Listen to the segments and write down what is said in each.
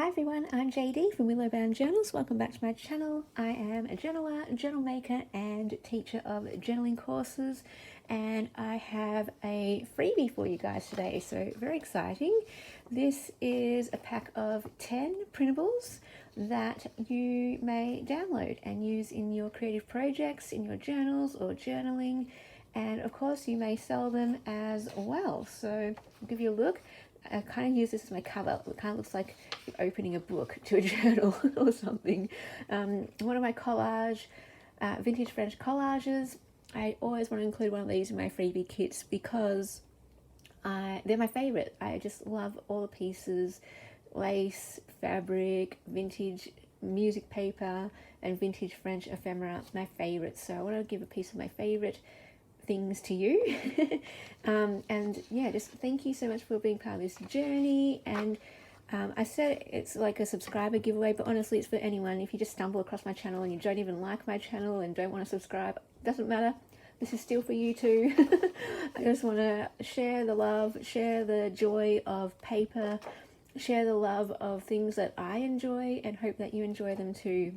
Hi everyone, I'm JD from Willow Journals. Welcome back to my channel. I am a journaler, journal maker and teacher of journaling courses, and I have a freebie for you guys today, so very exciting. This is a pack of 10 printables that you may download and use in your creative projects, in your journals or journaling, and of course you may sell them as well. So I'll give you a look. I kind of use this as my cover. It kind of looks like you're opening a book to a journal or something. One of my vintage French collages. I always want to include one of these in my freebie kits because they're my favorite. I just love all the pieces, lace, fabric, vintage music paper, and vintage French ephemera. My favorites. So I want to give a piece of my favorite things to you. And yeah, just thank you so much for being part of this journey. And I said it's like a subscriber giveaway, but honestly it's for anyone. If you just stumble across my channel and you don't even like my channel and don't want to subscribe, doesn't matter, this is still for you too. I just want to share the love, share the joy of paper, share the love of things that I enjoy, and hope that you enjoy them too.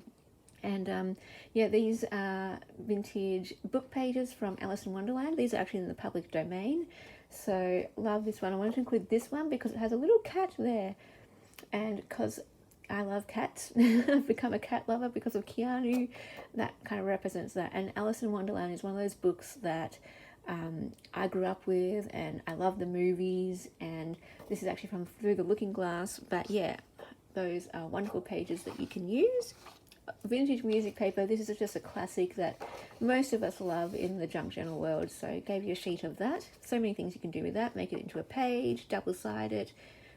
And yeah, these are vintage book pages from Alice in Wonderland. These are actually in the public domain. So love this one. I wanted to include this one because it has a little cat there. And because I love cats, I've become a cat lover because of Keanu. That kind of represents that. And Alice in Wonderland is one of those books that I grew up with, and I love the movies. And this is actually from Through the Looking Glass. But yeah, those are wonderful pages that you can use. Vintage music paper, this is just a classic that most of us love in the junk journal world, so I gave you a sheet of that. So many things you can do with that. Make it into a page, double-side it,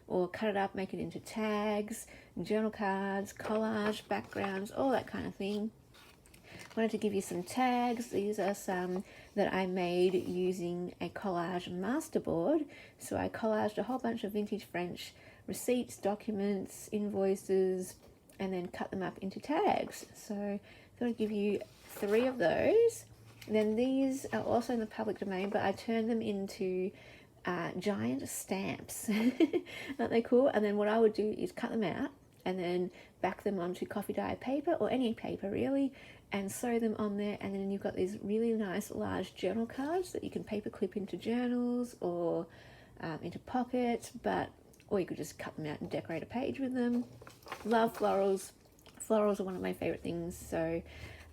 or cut it up, make it into tags, journal cards, collage, backgrounds, all that kind of thing. Wanted to give you some tags. These are some that I made using a collage masterboard. So I collaged a whole bunch of vintage French receipts, documents, invoices, and then cut them up into tags. So I thought I'd give you 3 of those. And then these are also in the public domain, but I turned them into giant stamps. Aren't they cool? And then what I would do is cut them out and then back them onto coffee dye paper, or any paper really, and sew them on there. And then you've got these really nice large journal cards that you can paper clip into journals or into pockets, or you could just cut them out and decorate a page with them. Love florals. Florals are one of my favorite things, so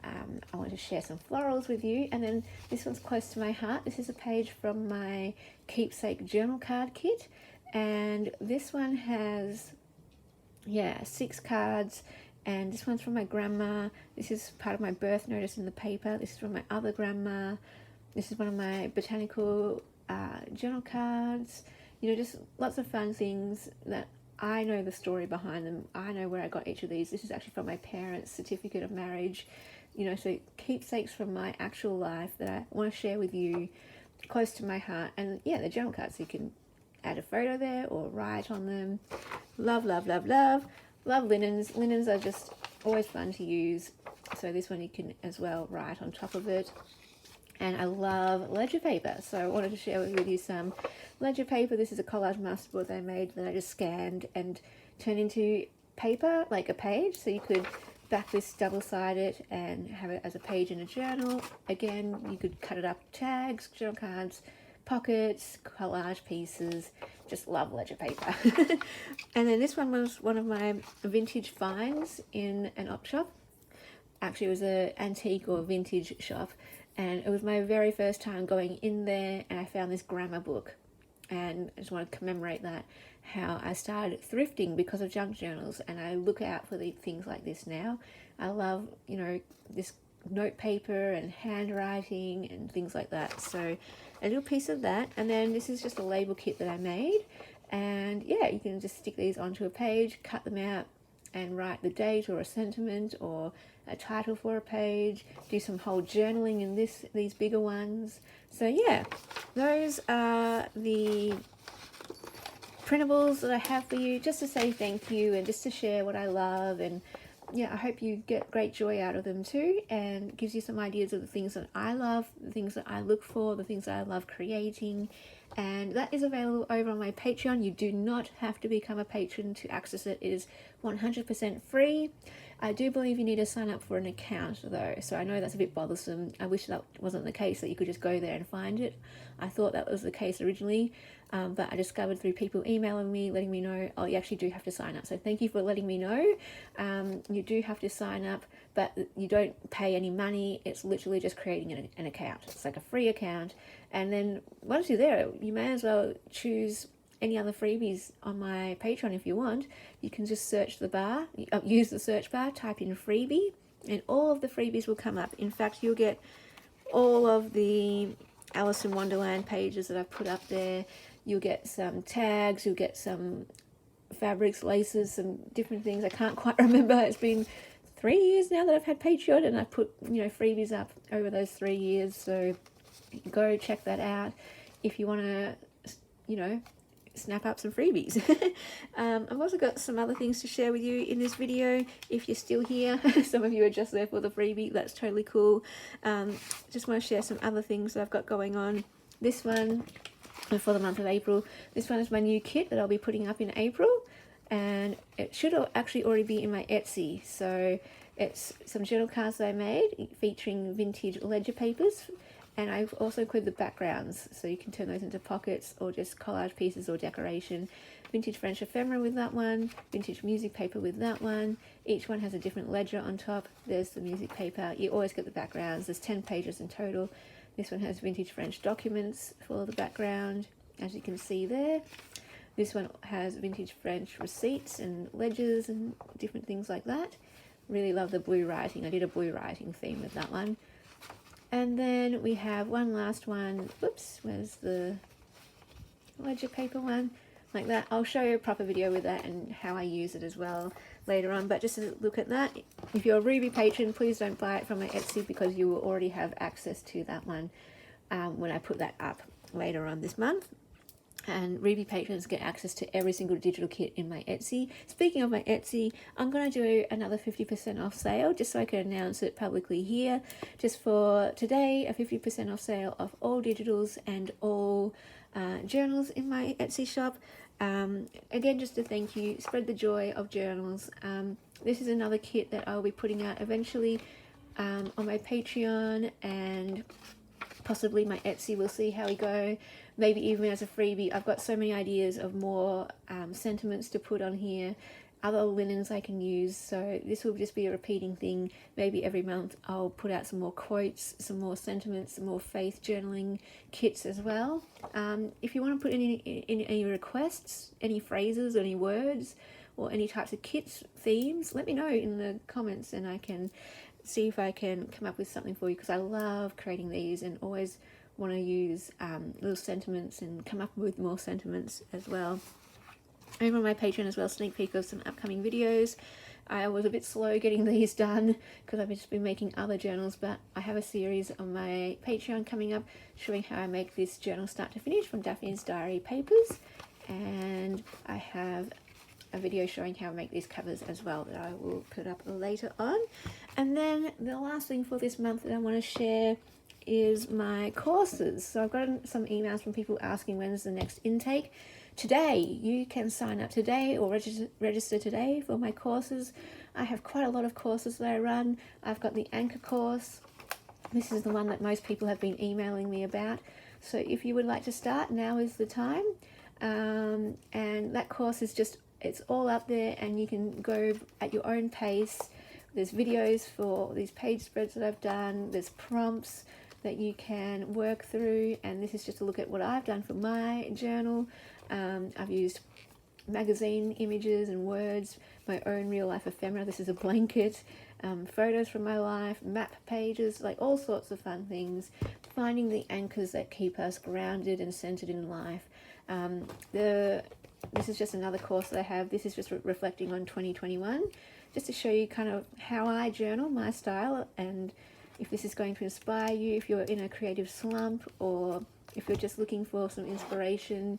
I want to share some florals with you. And then this one's close to my heart. This is a page from my keepsake journal card kit, and this one has 6 cards, and this one's from my grandma. This is part of my birth notice in the paper. This is from my other grandma. This is one of my botanical journal cards. You know, just lots of fun things that I know the story behind them. I know where I got each of these. This is actually from my parents' certificate of marriage. You know, so keepsakes from my actual life that I want to share with you, close to my heart. And yeah, the journal cards, so you can add a photo there or write on them. Love, love, love, love. Love linens. Linens are just always fun to use. So this one you can as well write on top of it. And I love ledger paper, so I wanted to share with you some ledger paper. This is a collage masterboard that I made that I just scanned and turned into paper, like a page. So you could back this double-sided and have it as a page in a journal. Again, you could cut it up tags, journal cards, pockets, collage pieces. Just love ledger paper. And then this one was one of my vintage finds in an op shop. Actually, it was an antique or vintage shop, and it was my very first time going in there, and I found this grammar book. And I just want to commemorate that, how I started thrifting because of junk journals, and I look out for the things like this now. I love, you know, this note paper and handwriting and things like that. So a little piece of that, and then this is just a label kit that I made. And yeah, you can just stick these onto a page, cut them out, and write the date or a sentiment or a title for a page, do some whole journaling in these bigger ones. So yeah, those are the printables that I have for you, just to say thank you and just to share what I love. And yeah, I hope you get great joy out of them too, and gives you some ideas of the things that I love, the things that I look for, the things that I love creating. and that is available over on my Patreon. You do not have to become a patron to access it. It is 100% free. I do believe you need to sign up for an account though, so I know that's a bit bothersome. I wish that wasn't the case, that you could just go there and find it. I thought that was the case originally, but I discovered through people emailing me, letting me know, oh, you actually do have to sign up. So thank you for letting me know. You do have to sign up, but you don't pay any money. It's literally just creating an account. It's like a free account, and then once you're there, you may as well choose any other freebies on my Patreon if you want. You can just search the bar, use the search bar, type in freebie, and all of the freebies will come up. In fact, you'll get all of the Alice in Wonderland pages that I've put up there. You'll get some tags, you'll get some fabrics, laces, some different things. I can't quite remember. It's been 3 years now that I've had Patreon, and I put, you know, freebies up over those 3 years. So go check that out if you want to, you know, snap up some freebies. I've also got some other things to share with you in this video if you're still here. Some of you are just there for the freebie. That's totally cool. Just want to share some other things that I've got going on. This one for the month of April. This one is my new kit that I'll be putting up in April, and it should actually already be in my Etsy. So it's some journal cards that I made featuring vintage ledger papers, and I've also included the backgrounds, so you can turn those into pockets or just collage pieces or decoration. Vintage French ephemera with that one, vintage music paper with that one. Each one has a different ledger on top. There's the music paper. You always get the backgrounds. There's 10 pages in total. This one has vintage French documents for the background, as you can see there. This one has vintage French receipts and ledgers and different things like that. Really love the blue writing. I did a blue writing theme with that one. And then we have one last one. Whoops, where's the ledger paper one? Like that. I'll show you a proper video with that and how I use it as well later on. But just to look at that, if you're a Ruby patron, please don't buy it from my Etsy, because you will already have access to that one when I put that up later on this month. And Ruby patrons get access to every single digital kit in my Etsy. Speaking of my Etsy, I'm going to do another 50% off sale, just so I can announce it publicly here. Just for today, a 50% off sale of all digitals and all journals in my Etsy shop. Again, just to thank you, spread the joy of journals. This is another kit that I'll be putting out eventually on my Patreon and possibly my Etsy. We'll see how we go. Maybe even as a freebie. I've got so many ideas of more sentiments to put on here, other linens I can use, so this will just be a repeating thing. Maybe every month I'll put out some more quotes, some more sentiments, some more faith journaling kits as well. If you want to put in any requests, any phrases, any words, or any types of kits, themes, let me know in the comments and I can see if I can come up with something for you, because I love creating these and always want to use little sentiments and come up with more sentiments as well. Over on my Patreon as well, sneak peek of some upcoming videos. I was a bit slow getting these done because I've just been making other journals, but I have a series on my Patreon coming up showing how I make this journal start to finish from Daphne's Diary papers, and I have a video showing how I make these covers as well that I will put up later on. And then the last thing for this month that I want to share is my courses. So I've gotten some emails from people asking when's the next intake. Today, you can sign up today or register today for my courses. I have quite a lot of courses that I run. I've got the Anchor course. This is the one that most people have been emailing me about. So if you would like to start, now is the time. And that course is just, it's all up there and you can go at your own pace. There's videos for these page spreads that I've done. There's prompts that you can work through, and this is just a look at what I've done for my journal. I've used magazine images and words, my own real life ephemera. This is a blanket, photos from my life, map pages, like all sorts of fun things, finding the anchors that keep us grounded and centered in life. This is just another course that I have. This is just reflecting on 2021, just to show you kind of how I journal, my style, and if this is going to inspire you, if you're in a creative slump or if you're just looking for some inspiration,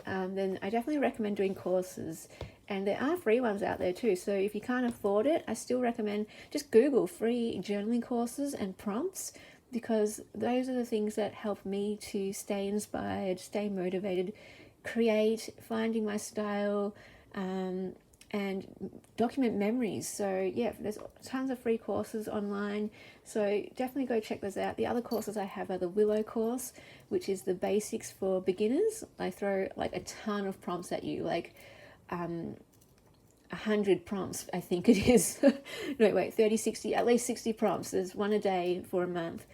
then I definitely recommend doing courses. And there are free ones out there too, so if you can't afford it, I still recommend just Google free journaling courses and prompts. because those are the things that help me to stay inspired, stay motivated, create, finding my style, and document memories. So yeah, there's tons of free courses online, so definitely go check those out. The other courses I have are the Willow course, which is the basics for beginners. I throw like a ton of prompts at you, like 100 prompts, I think it is. No, wait, 30, 60, at least 60 prompts. There's one a day for a month.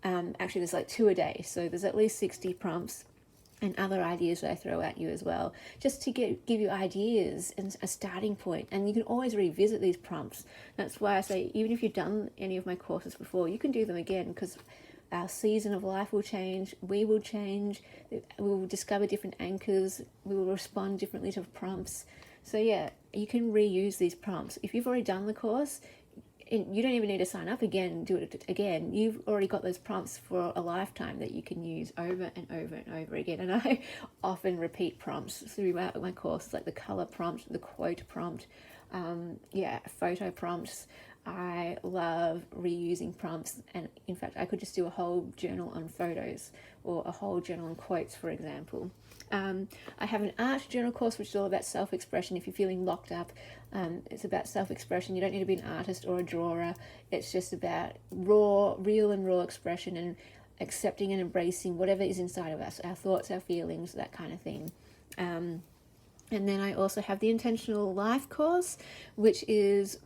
Actually, there's like 2 a day, so there's at least 60 prompts and other ideas that I throw at you as well, just to give you ideas and a starting point. And you can always revisit these prompts. That's why I say, even if you've done any of my courses before, you can do them again, because our season of life will change, we will change, we will discover different anchors, we will respond differently to prompts. So yeah, you can reuse these prompts. If you've already done the course, you don't even need to sign up again, do it again. You've already got those prompts for a lifetime that you can use over and over and over again. And I often repeat prompts throughout my course, like the color prompt, the quote prompt, photo prompts. I love reusing prompts, and in fact I could just do a whole journal on photos or a whole journal on quotes, for example. I have an art journal course which is all about self-expression. If you're feeling locked up, it's about self-expression. You don't need to be an artist or a drawer. It's just about real and raw expression, and accepting and embracing whatever is inside of us, our thoughts, our feelings, that kind of thing. And then I also have the Intentional Life course, which is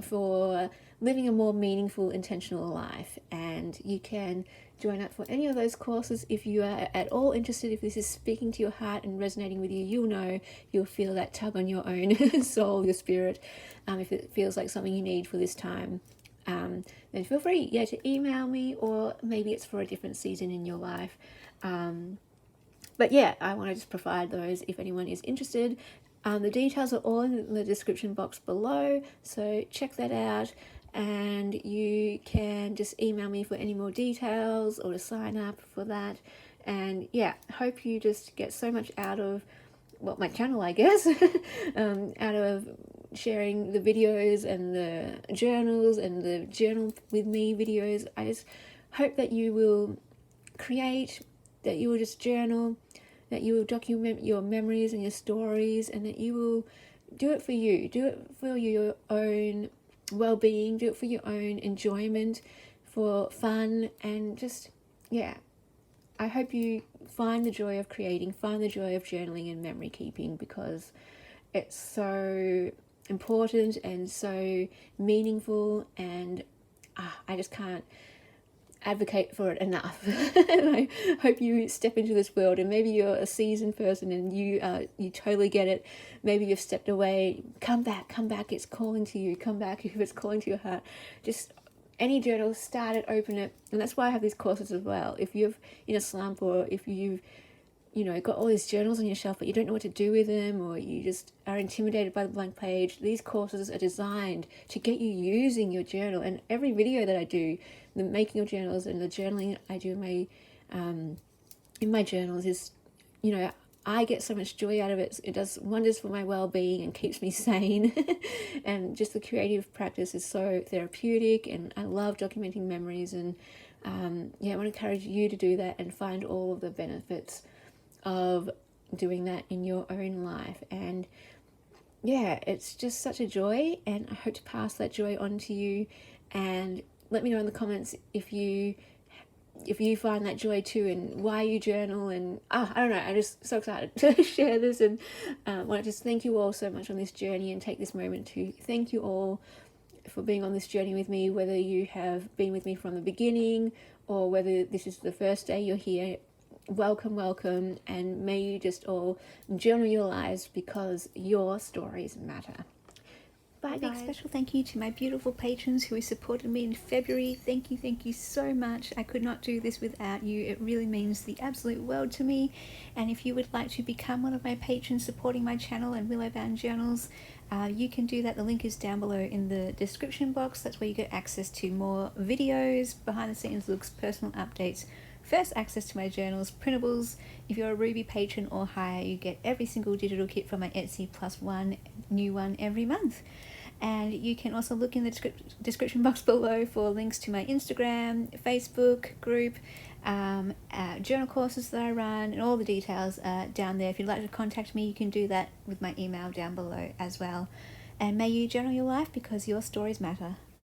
for living a more meaningful, intentional life. And you can join up for any of those courses if you are at all interested. If this is speaking to your heart and resonating with you, you'll feel that tug on your own soul, your spirit. If it feels like something you need for this time, then feel free to email me, or maybe it's for a different season in your life. But yeah, I want to just provide those if anyone is interested. The details are all in the description box below, so check that out. And you can just email me for any more details or to sign up for that. And yeah, hope you just get so much out of, well, my channel, I guess, out of sharing the videos and the journals and the journal with me videos. I just hope that you will create, that you will just journal, that you will document your memories and your stories, and that you will do it for you, do it for your own well-being, do it for your own enjoyment, for fun, and just, I hope you find the joy of creating, find the joy of journaling and memory keeping, because it's so important and so meaningful, and I just can't advocate for it enough. And I hope you step into this world, and maybe you're a seasoned person and you totally get it. Maybe you've stepped away. Come back, it's calling to you. Come back if it's calling to your heart. Just any journal, start it, open it. And that's why I have these courses as well. If you're in a slump, or if you've got all these journals on your shelf but you don't know what to do with them, or you just are intimidated by the blank page, these courses are designed to get you using your journal. And every video that I do, the making of journals and the journaling I do in my journals is, I get so much joy out of it. It does wonders for my well-being and keeps me sane. And just the creative practice is so therapeutic, and I love documenting memories. And I want to encourage you to do that and find all of the benefits of doing that in your own life. And it's just such a joy, and I hope to pass that joy on to you. And let me know in the comments if you find that joy too, and why you journal. And I don't know, I'm just so excited to share this, and want to just thank you all so much on this journey, and take this moment to thank you all for being on this journey with me, whether you have been with me from the beginning or whether this is the first day you're here. Welcome, and may you just all journal your lives, because your stories matter. Bye, guys. Special thank you to my beautiful patrons who supported me in February. Thank you so much. I could not do this without you. It really means the absolute world to me. And if you would like to become one of my patrons supporting my channel and Willow Bound Journals, you can do that. The link is down below in the description box. That's where you get access to more videos, behind the scenes looks, personal updates, first access to my journals, printables. If you're a Ruby patron or higher, you get every single digital kit from my Etsy, plus one new one every month. And you can also look in the description box below for links to my Instagram, Facebook group, journal courses that I run, and all the details down there. If you'd like to contact me, you can do that with my email down below as well. And may you journal your life because your stories matter.